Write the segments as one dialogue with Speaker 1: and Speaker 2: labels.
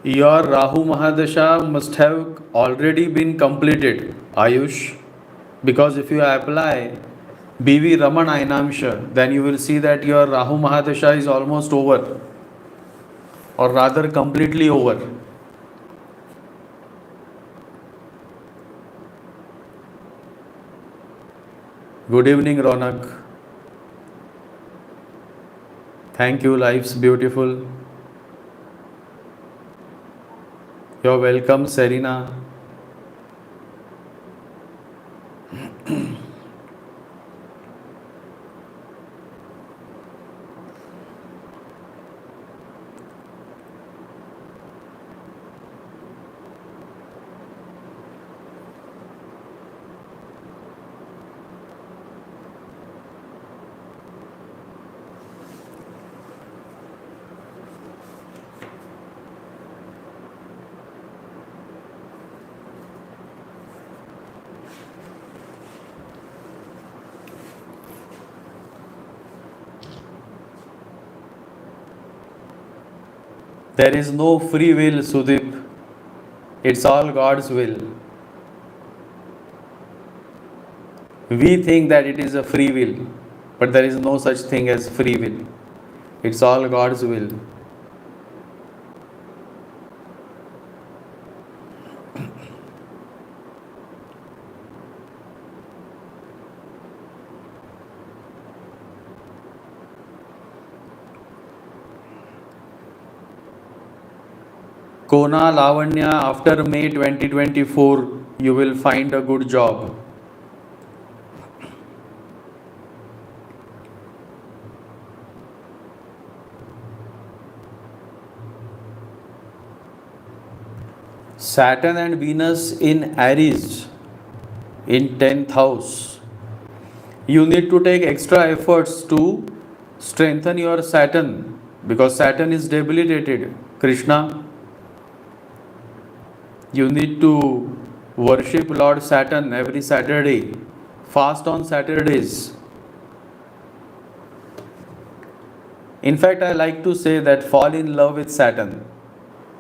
Speaker 1: Your Rahu Mahadasha must have already been completed, Ayush, because if you apply BV Raman Ainamsha, then you will see that your Rahu Mahadasha is almost over, or rather completely over. Good evening, Ronak. Thank you, life's beautiful. You're welcome, Serena. There is no free will, Sudip. It's all God's will. We think that it is a free will, but there is no such thing as free will. It's all God's will. Kona Lavanya, after May 2024, you will find a good job. Saturn and Venus in Aries in 10th house. You need to take extra efforts to strengthen your Saturn because Saturn is debilitated. Krishna, you need to worship Lord Saturn every Saturday. Fast on Saturdays. In fact, I like to say that fall in love with Saturn.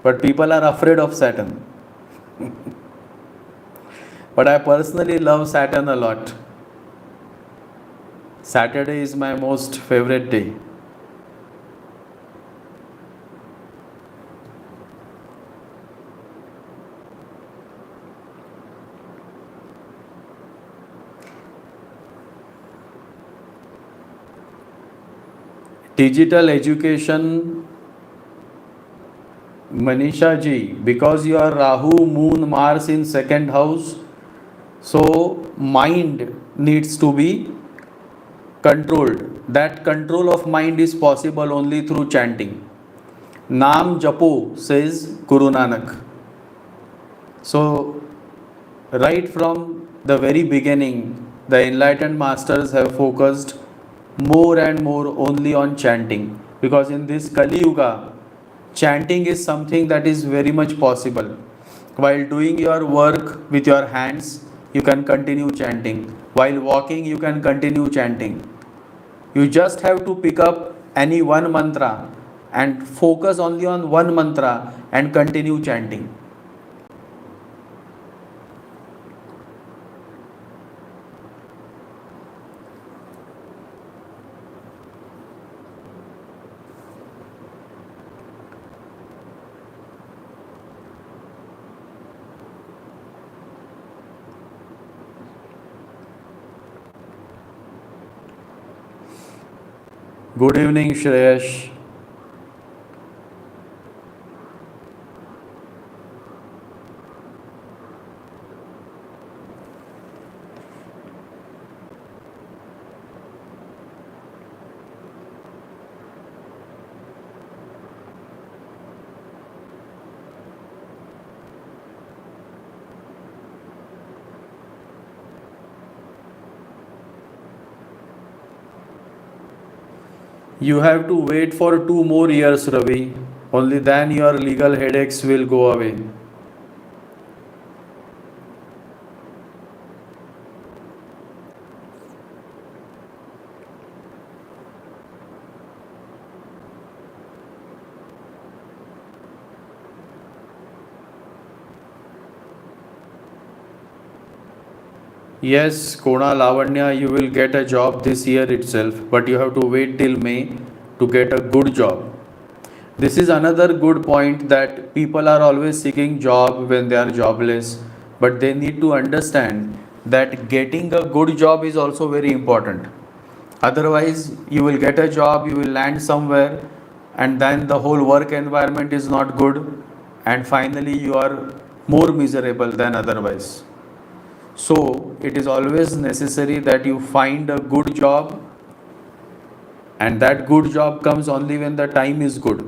Speaker 1: But people are afraid of Saturn. But I personally love Saturn a lot. Saturday is my most favorite day. Digital education, Manisha ji, because you are Rahu, Moon, Mars in second house, so mind needs to be controlled. That control of mind is possible only through chanting. Naam Japo, says Guru Nanak. So, right from the very beginning, the enlightened masters have focused more and more only on chanting, because in this Kali Yuga, chanting is something that is very much possible. While doing your work with your hands, you can continue chanting. While walking, you can continue chanting. You just have to pick up any one mantra and focus only on one mantra and continue chanting. Good evening, Shreyash. You have to wait for 2 more years, Ravi. Only then your legal headaches will go away. Yes, Kona Lavanya, you will get a job this year itself, but you have to wait till May to get a good job. This is another good point that people are always seeking job when they are jobless, but they need to understand that getting a good job is also very important. Otherwise, you will get a job, you will land somewhere, and then the whole work environment is not good, and finally, you are more miserable than otherwise. So, it is always necessary that you find a good job, and that good job comes only when the time is good.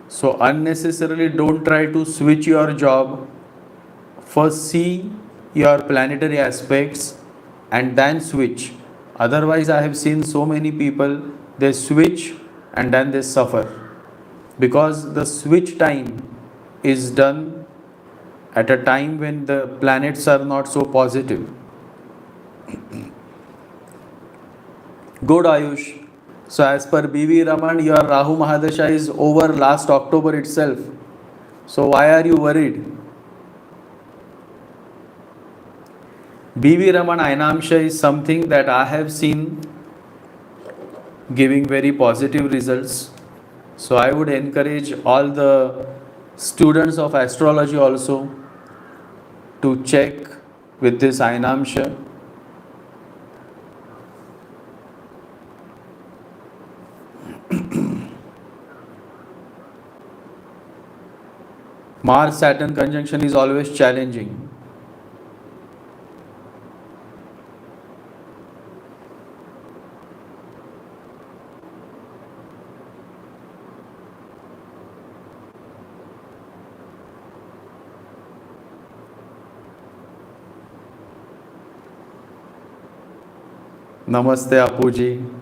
Speaker 1: So, unnecessarily don't try to switch your job. First, see your planetary aspects and then switch. Otherwise, I have seen so many people they switch and then they suffer because the switch time is done at a time when the planets are not so positive. Good Ayush. So, as per BV Raman, your Rahu Mahadasha is over last October itself. So, why are you worried? BV Raman Ainamsha is something that I have seen giving very positive results. So, I would encourage all the students of astrology also to check with this Ainamsha. Mars Saturn conjunction is always challenging. Namaste Apuji.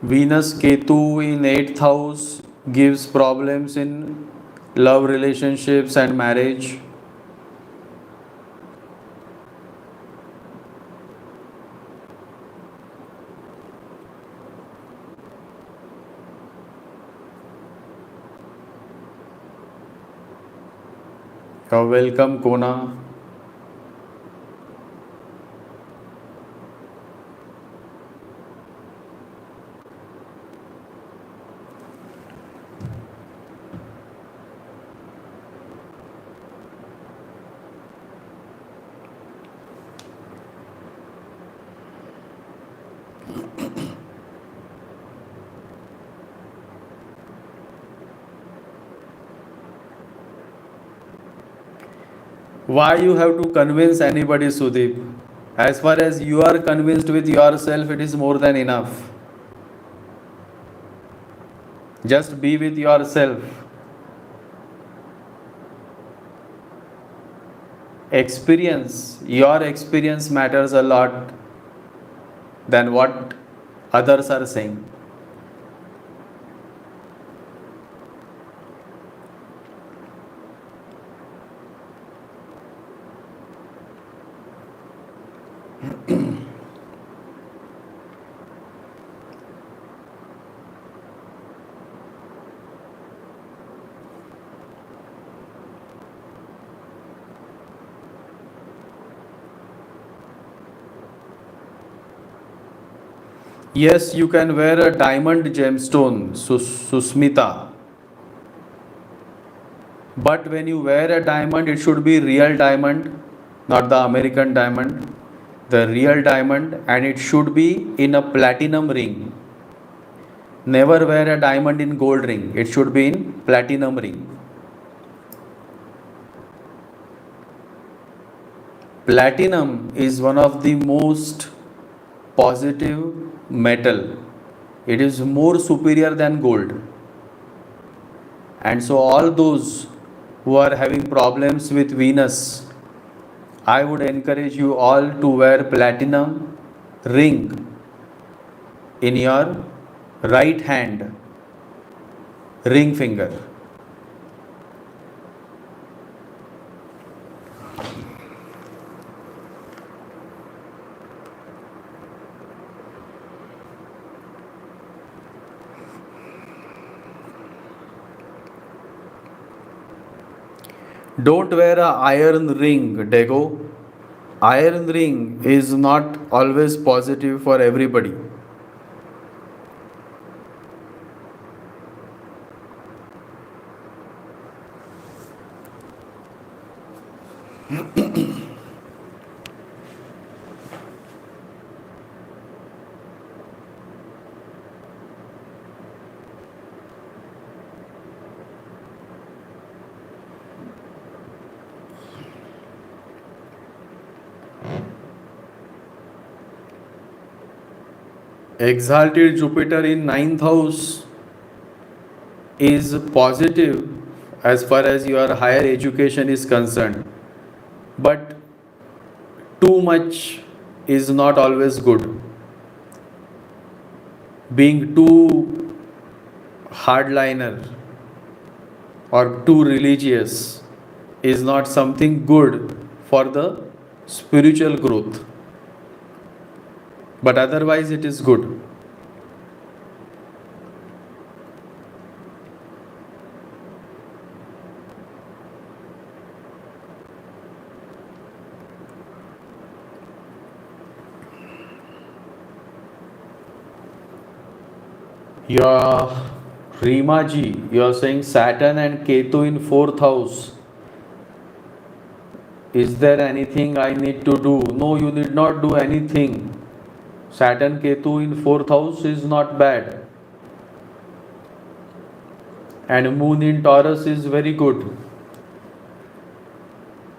Speaker 1: Venus Ketu in 8th house gives problems in love relationships and marriage. You're welcome, Kona. Why you have to convince anybody, Sudeep? As far as you are convinced with yourself, it is more than enough. Just be with yourself. Your experience matters a lot than what others are saying. Yes, you can wear a diamond gemstone, Susmita. But when you wear a diamond, it should be real diamond, not the American diamond. The real diamond, and it should be in a platinum ring. Never wear a diamond in gold ring. It should be in platinum ring. Platinum is one of the most positive metal. It is more superior than gold. And so all those who are having problems with Venus, I would encourage you all to wear platinum ring in your right hand ring finger. Don't wear a iron ring, Dago. Iron ring is not always positive for everybody. Exalted Jupiter in ninth house is positive as far as your higher education is concerned, but too much is not always good. Being too hardliner or too religious is not something good for the spiritual growth, but otherwise it is good. Your Rima ji, you are saying Saturn and Ketu in fourth house. Is there anything I need to do? No, you need not do anything. Saturn Ketu in fourth house is not bad. And Moon in Taurus is very good.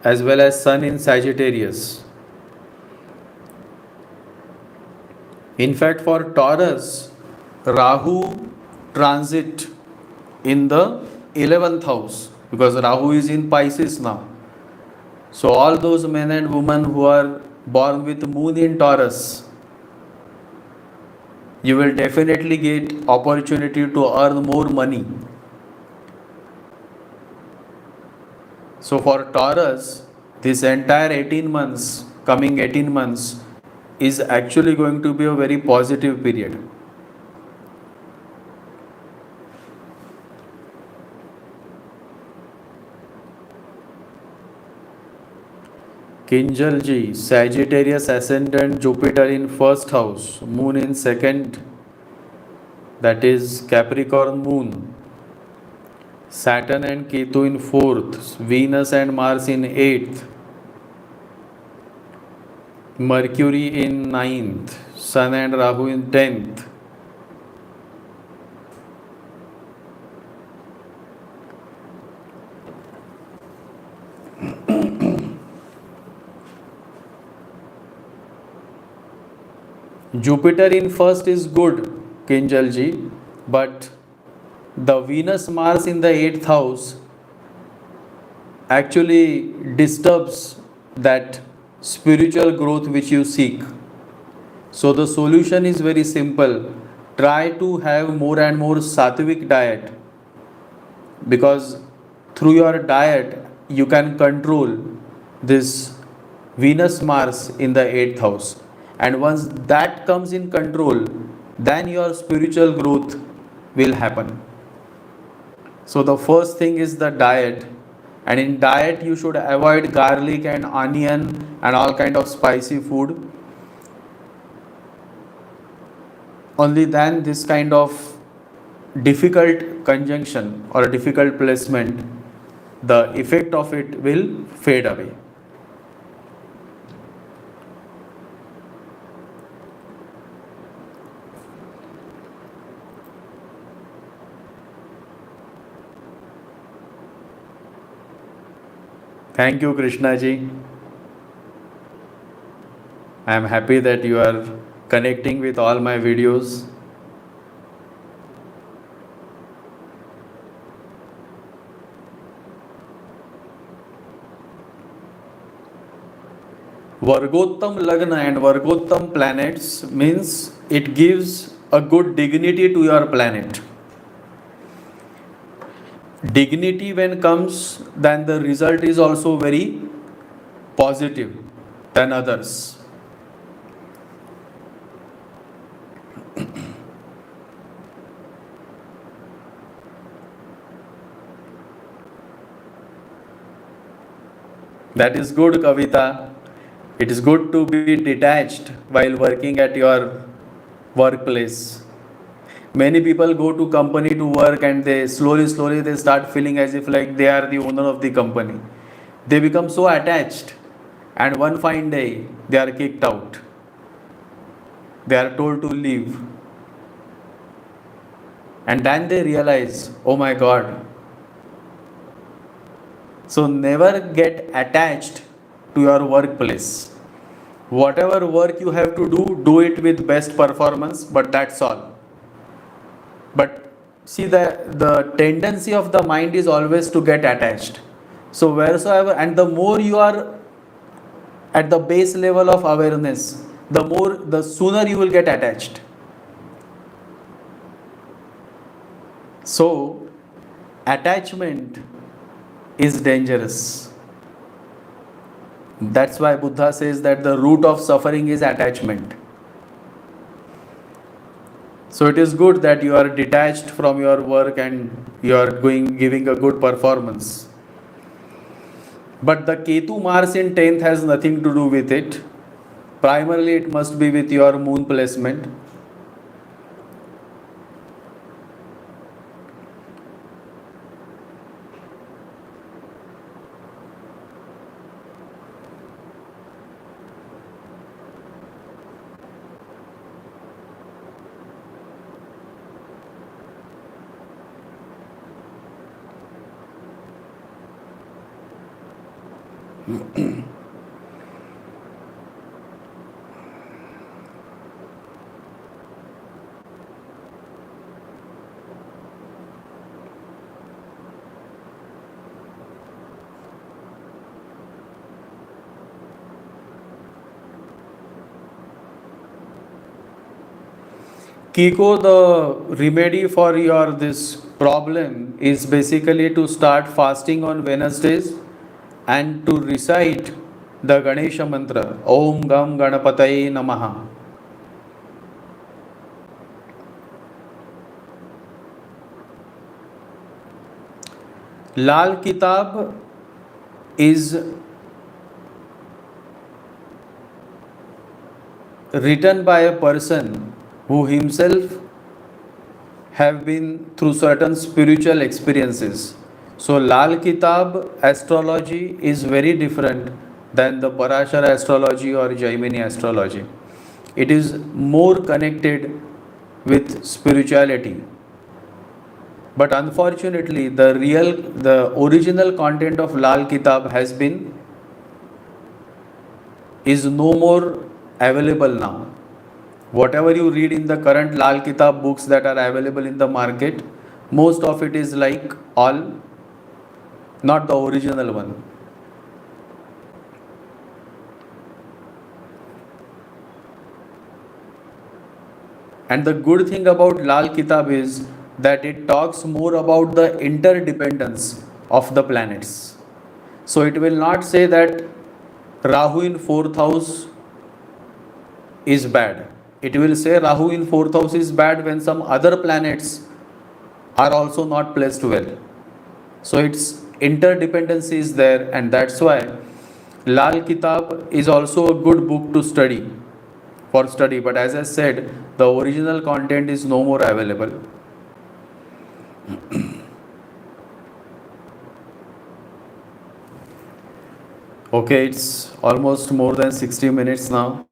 Speaker 1: As well as Sun in Sagittarius. In fact, for Taurus, Rahu transit in the 11th house because Rahu is in Pisces now. So, all those men and women who are born with Moon in Taurus, you will definitely get opportunity to earn more money. So, for Taurus, this entire 18 months, coming 18 months, is actually going to be a very positive period. Kinjal ji, Sagittarius ascendant Jupiter in first house, Moon in second, that is Capricorn Moon, Saturn and Ketu in fourth, Venus and Mars in eighth, Mercury in ninth, Sun and Rahu in 10th. Jupiter in first is good, Kinjal ji, but the Venus Mars in the 8th house actually disturbs that spiritual growth which you seek. So the solution is very simple. Try to have more and more sattvic diet, because through your diet you can control this Venus Mars in the 8th house. And once that comes in control, then your spiritual growth will happen. So the first thing is the diet, and in diet you should avoid garlic and onion and all kind of spicy food. Only then this kind of difficult conjunction or difficult placement, the effect of it will fade away. Thank you, Krishna ji. I am happy that you are connecting with all my videos. Vargottam Lagna and Vargottam planets means it gives a good dignity to your planet. Dignity when comes, then the result is also very positive than others. That is good, Kavita. It is good to be detached while working at your workplace. Many people go to company to work, and they slowly they start feeling as if like they are the owner of the company. They become so attached, and one fine day they are kicked out. They are told to leave, and then they realize, oh my god. So never get attached to your workplace. Whatever work you have to do it with best performance, but that's all. But see, the tendency of the mind is always to get attached. So wheresoever, and the more you are at the base level of awareness, the sooner you will get attached. So attachment is dangerous. That's why Buddha says that the root of suffering is attachment. So it is good that you are detached from your work and you are giving a good performance. But the Ketu Mars in 10th has nothing to do with it. Primarily it must be with your moon placement. Kiko, the remedy for your this problem is basically to start fasting on Wednesdays and to recite the Ganesha mantra, Om Gam Ganapataye Namaha. Lal Kitab is written by a person who himself have been through certain spiritual experiences. So Lal Kitab astrology is very different than the Parashara astrology or Jaimini astrology. It is more connected with spirituality. But unfortunately, the original content of Lal Kitab is no more available now. Whatever you read in the current Lal Kitab books that are available in the market, most of it is like all not the original one. And the good thing about Lal Kitab is that it talks more about the interdependence of the planets. So it will not say that Rahu in 4th house is bad. It will say Rahu in 4th house is bad when some other planets are also not placed well. So its interdependency is there, and that's why Lal Kitab is also a good book to study. But as I said, the original content is no more available. Okay, it's almost more than 60 minutes now.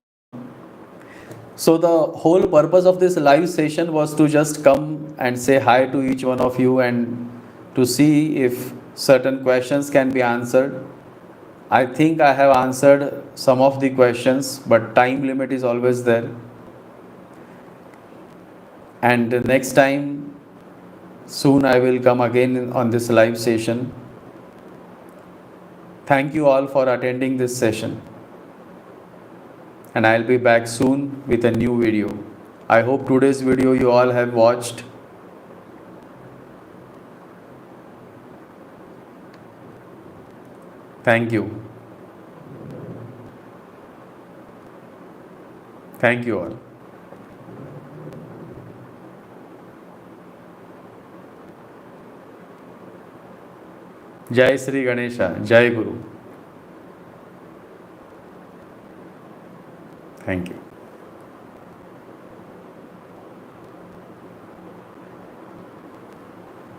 Speaker 1: So the whole purpose of this live session was to just come and say hi to each one of you and to see if certain questions can be answered. I think I have answered some of the questions, but time limit is always there. And next time, soon I will come again on this live session. Thank you all for attending this session. And I'll be back soon with a new video. I hope today's video you all have watched. Thank you. Thank you all. Jai Sri Ganesha, Jai Guru. Thank you.